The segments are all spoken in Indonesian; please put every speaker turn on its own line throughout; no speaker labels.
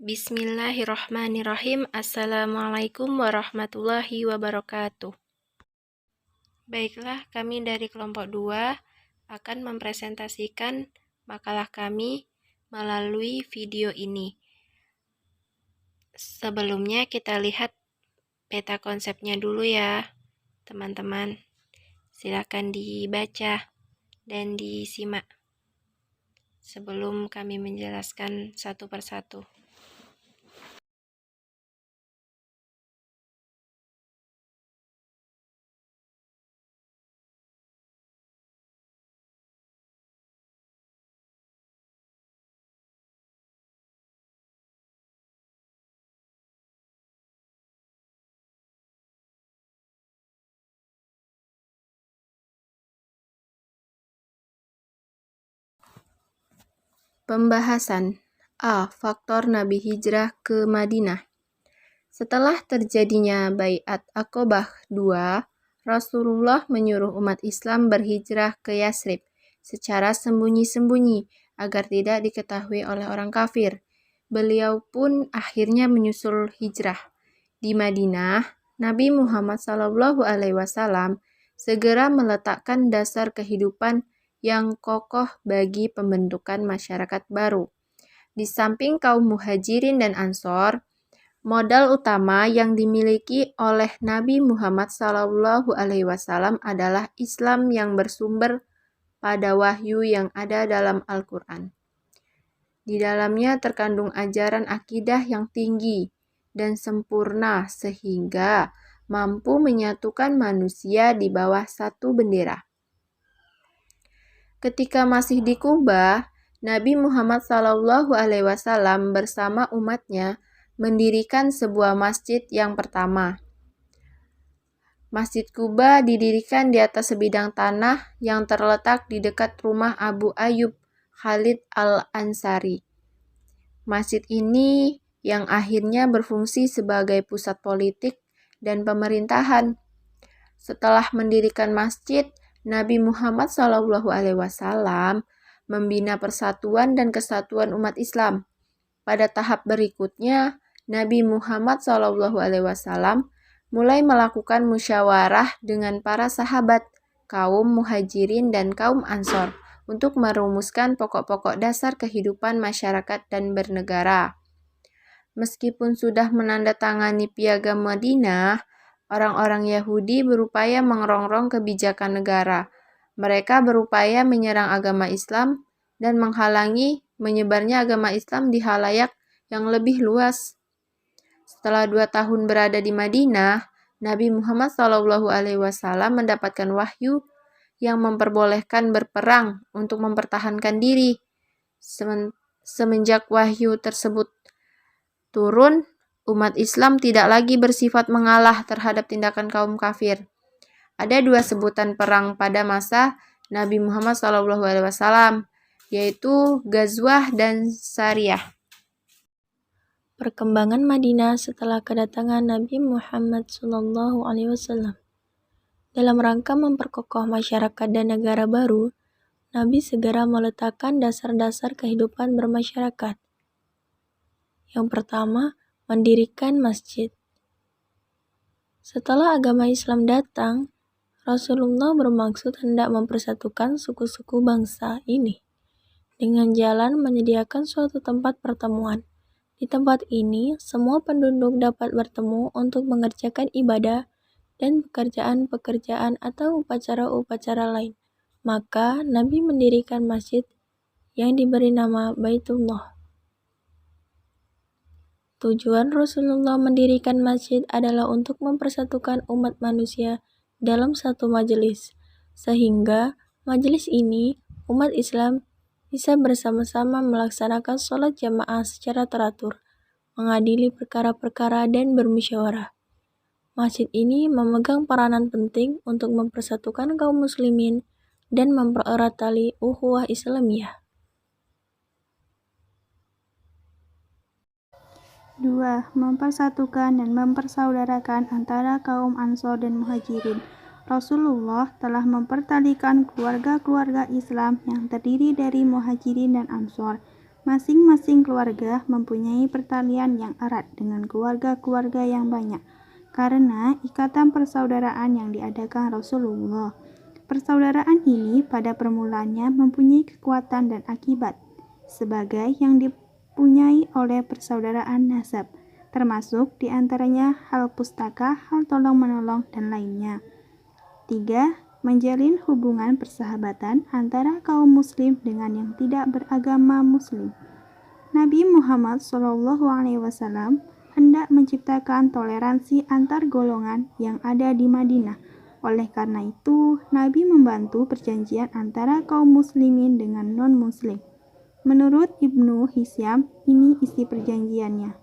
Bismillahirrahmanirrahim. Assalamualaikum warahmatullahi wabarakatuh. Baiklah, kami dari kelompok 2 akan mempresentasikan makalah kami melalui video ini. Sebelumnya kita lihat peta konsepnya dulu ya, teman-teman. Silakan dibaca dan disimak sebelum kami menjelaskan satu persatu. Pembahasan A. Faktor Nabi Hijrah ke Madinah. Setelah terjadinya Baiat Aqobah II, Rasulullah menyuruh umat Islam berhijrah ke Yasrib secara sembunyi-sembunyi agar tidak diketahui oleh orang kafir. Beliau pun akhirnya menyusul hijrah. Di Madinah, Nabi Muhammad SAW segera meletakkan dasar kehidupan yang kokoh bagi pembentukan masyarakat baru. Di samping kaum muhajirin dan ansor, modal utama yang dimiliki oleh Nabi Muhammad SAW adalah Islam yang bersumber pada wahyu yang ada dalam Al-Quran. Di dalamnya terkandung ajaran akidah yang tinggi dan sempurna sehingga mampu menyatukan manusia di bawah satu bendera. Ketika masih di Kuba, Nabi Muhammad SAW bersama umatnya mendirikan sebuah masjid yang pertama. Masjid Kuba didirikan di atas sebidang tanah yang terletak di dekat rumah Abu Ayyub Khalid Al-Ansari. Masjid ini yang akhirnya berfungsi sebagai pusat politik dan pemerintahan. Setelah mendirikan masjid, Nabi Muhammad SAW membina persatuan dan kesatuan umat Islam. Pada tahap berikutnya, Nabi Muhammad SAW mulai melakukan musyawarah dengan para sahabat, kaum muhajirin dan kaum ansor untuk merumuskan pokok-pokok dasar kehidupan masyarakat dan bernegara. Meskipun sudah menandatangani Piagam Madinah, orang-orang Yahudi berupaya mengerongrong kebijakan negara. Mereka berupaya menyerang agama Islam dan menghalangi menyebarnya agama Islam di khalayak yang lebih luas. Setelah 2 tahun berada di Madinah, Nabi Muhammad SAW mendapatkan wahyu yang memperbolehkan berperang untuk mempertahankan diri. Semenjak wahyu tersebut turun, umat Islam tidak lagi bersifat mengalah terhadap tindakan kaum kafir. Ada 2 sebutan perang pada masa Nabi Muhammad SAW, yaitu Ghazwah dan Sariyah. Perkembangan Madinah setelah kedatangan Nabi Muhammad SAW. Dalam rangka memperkokoh masyarakat dan negara baru, Nabi segera meletakkan dasar-dasar kehidupan bermasyarakat. Yang pertama, mendirikan masjid. Setelah agama Islam datang, Rasulullah bermaksud hendak mempersatukan suku-suku bangsa ini dengan jalan menyediakan suatu tempat pertemuan. Di tempat ini, semua penduduk dapat bertemu untuk mengerjakan ibadah dan pekerjaan-pekerjaan atau upacara-upacara lain. Maka, Nabi mendirikan masjid yang diberi nama Baitullah. Tujuan Rasulullah mendirikan masjid adalah untuk mempersatukan umat manusia dalam satu majelis, sehingga majelis ini, umat Islam, bisa bersama-sama melaksanakan sholat jamaah secara teratur, mengadili perkara-perkara dan bermusyawarah. Masjid ini memegang peranan penting untuk mempersatukan kaum muslimin dan mempererat tali ukhuwah Islamiyah.
2. Mempersatukan dan mempersaudarakan antara kaum Ansor dan Muhajirin. Rasulullah telah mempertalikan keluarga-keluarga Islam yang terdiri dari Muhajirin dan Ansor. Masing-masing keluarga mempunyai pertalian yang erat dengan keluarga-keluarga yang banyak karena ikatan persaudaraan yang diadakan Rasulullah. Persaudaraan ini pada permulaannya mempunyai kekuatan dan akibat sebagai yang dipunyai oleh persaudaraan nasab, termasuk diantaranya hal pustaka, hal tolong-menolong, dan lainnya. 3. Menjalin hubungan persahabatan antara kaum muslim dengan yang tidak beragama muslim. Nabi Muhammad SAW hendak menciptakan toleransi antar golongan yang ada di Madinah. Oleh karena itu, Nabi membantu perjanjian antara kaum muslimin dengan non-muslim. Menurut Ibnu Hisyam, ini isi perjanjiannya.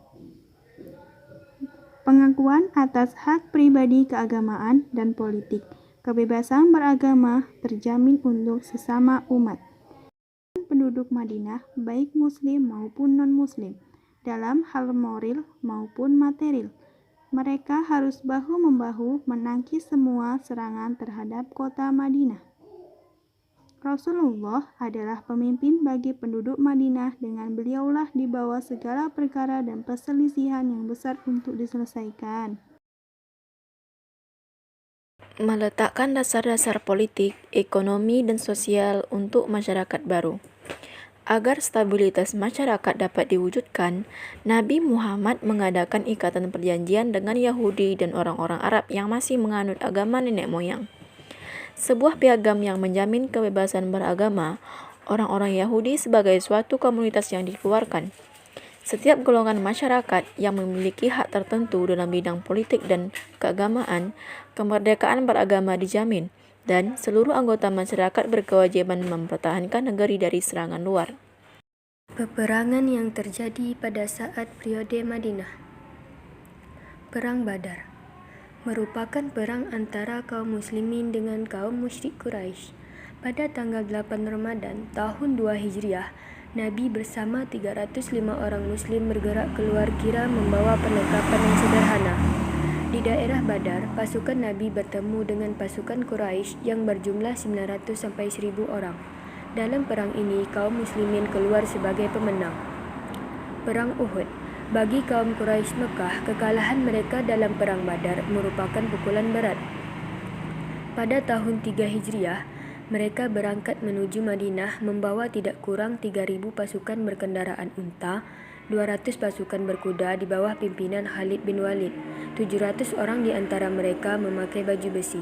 Pengakuan atas hak pribadi keagamaan dan politik. Kebebasan beragama terjamin untuk sesama umat penduduk Madinah, baik muslim maupun non-muslim, dalam hal moral maupun material. Mereka harus bahu-membahu menangkis semua serangan terhadap kota Madinah. Rasulullah adalah pemimpin bagi penduduk Madinah, dengan beliaulah dibawa segala perkara dan perselisihan yang besar untuk diselesaikan.
Meletakkan dasar-dasar politik, ekonomi, dan sosial untuk masyarakat baru. Agar stabilitas masyarakat dapat diwujudkan, Nabi Muhammad mengadakan ikatan perjanjian dengan Yahudi dan orang-orang Arab yang masih menganut agama nenek moyang. Sebuah piagam yang menjamin kebebasan beragama orang-orang Yahudi sebagai suatu komunitas yang dikeluarkan. Setiap golongan masyarakat yang memiliki hak tertentu dalam bidang politik dan keagamaan, kemerdekaan beragama dijamin, dan seluruh anggota masyarakat berkewajiban mempertahankan negeri dari serangan luar. Peperangan yang terjadi pada saat periode Madinah. Perang Badar merupakan perang antara kaum muslimin dengan kaum musyrik Quraisy. Pada tanggal 8 Ramadan tahun 2 Hijriah, Nabi bersama 305 orang muslim bergerak keluar kira membawa perlengkapan yang sederhana. Di daerah Badar, pasukan Nabi bertemu dengan pasukan Quraisy yang berjumlah 900-1000 orang. Dalam perang ini, kaum muslimin keluar sebagai pemenang. Perang Uhud. Bagi kaum Quraisy Mekah, kekalahan mereka dalam perang Badar merupakan pukulan berat. Pada tahun 3 Hijriah, mereka berangkat menuju Madinah membawa tidak kurang 3.000 pasukan berkendaraan unta, 200 pasukan berkuda di bawah pimpinan Khalid bin Walid. 700 orang di antara mereka memakai baju besi.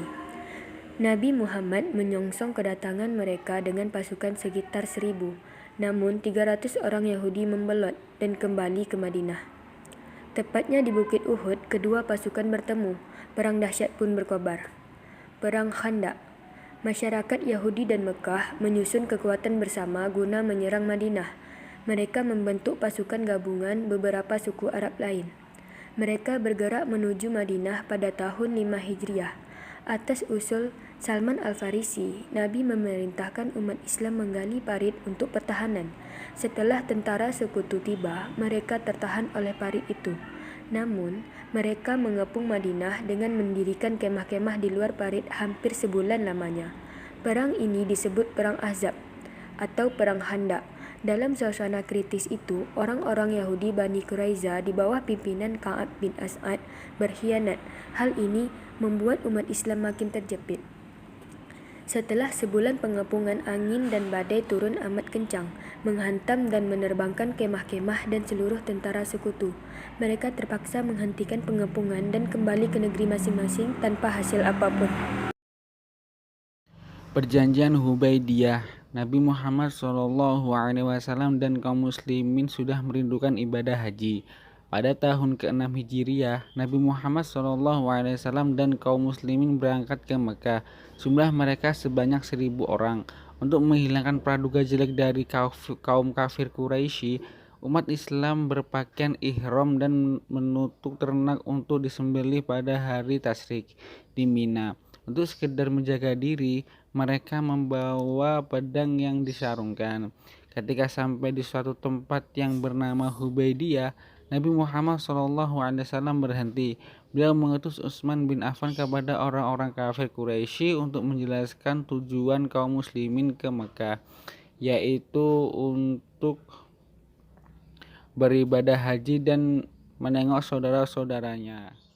Nabi Muhammad menyongsong kedatangan mereka dengan pasukan sekitar 1.000. Namun 300 orang Yahudi membelot dan kembali ke Madinah. Tepatnya di Bukit Uhud, kedua pasukan bertemu. Perang dahsyat pun berkobar. Perang Khandaq. Masyarakat Yahudi dan Mekah menyusun kekuatan bersama guna menyerang Madinah. Mereka membentuk pasukan gabungan beberapa suku Arab lain. Mereka bergerak menuju Madinah pada tahun 5 Hijriah. Atas usul Salman Al-Farisi, Nabi memerintahkan umat Islam menggali parit untuk pertahanan. Setelah tentara sekutu tiba, mereka tertahan oleh parit itu. Namun, mereka mengepung Madinah dengan mendirikan kemah-kemah di luar parit hampir sebulan lamanya. Perang ini disebut Perang Ahzab atau Perang Khandaq. Dalam suasana kritis itu, orang-orang Yahudi Bani Quraiza di bawah pimpinan Ka'ab bin As'ad berkhianat. Hal ini membuat umat Islam makin terjepit. Setelah sebulan pengepungan, angin dan badai turun amat kencang, menghantam dan menerbangkan kemah-kemah dan seluruh tentara sekutu. Mereka terpaksa menghentikan pengepungan dan kembali ke negeri masing-masing tanpa hasil apapun.
Perjanjian Hudaybiyah. Nabi Muhammad SAW dan kaum muslimin sudah merindukan ibadah haji. Pada tahun ke-6 Hijriah, Nabi Muhammad SAW dan kaum muslimin berangkat ke Mekah. Jumlah mereka sebanyak 1.000 orang. Untuk menghilangkan praduga jelek dari kaum kafir Quraisy, umat Islam berpakaian ihram dan menutup ternak untuk disembelih pada hari tasyrik di Mina. Untuk sekedar menjaga diri, mereka membawa pedang yang disarungkan. Ketika sampai di suatu tempat yang bernama Hudaybiyah, Nabi Muhammad SAW berhenti. Beliau mengutus Utsman bin Affan kepada orang-orang kafir Quraisy untuk menjelaskan tujuan kaum muslimin ke Mekah, yaitu untuk beribadah haji dan menengok saudara-saudaranya.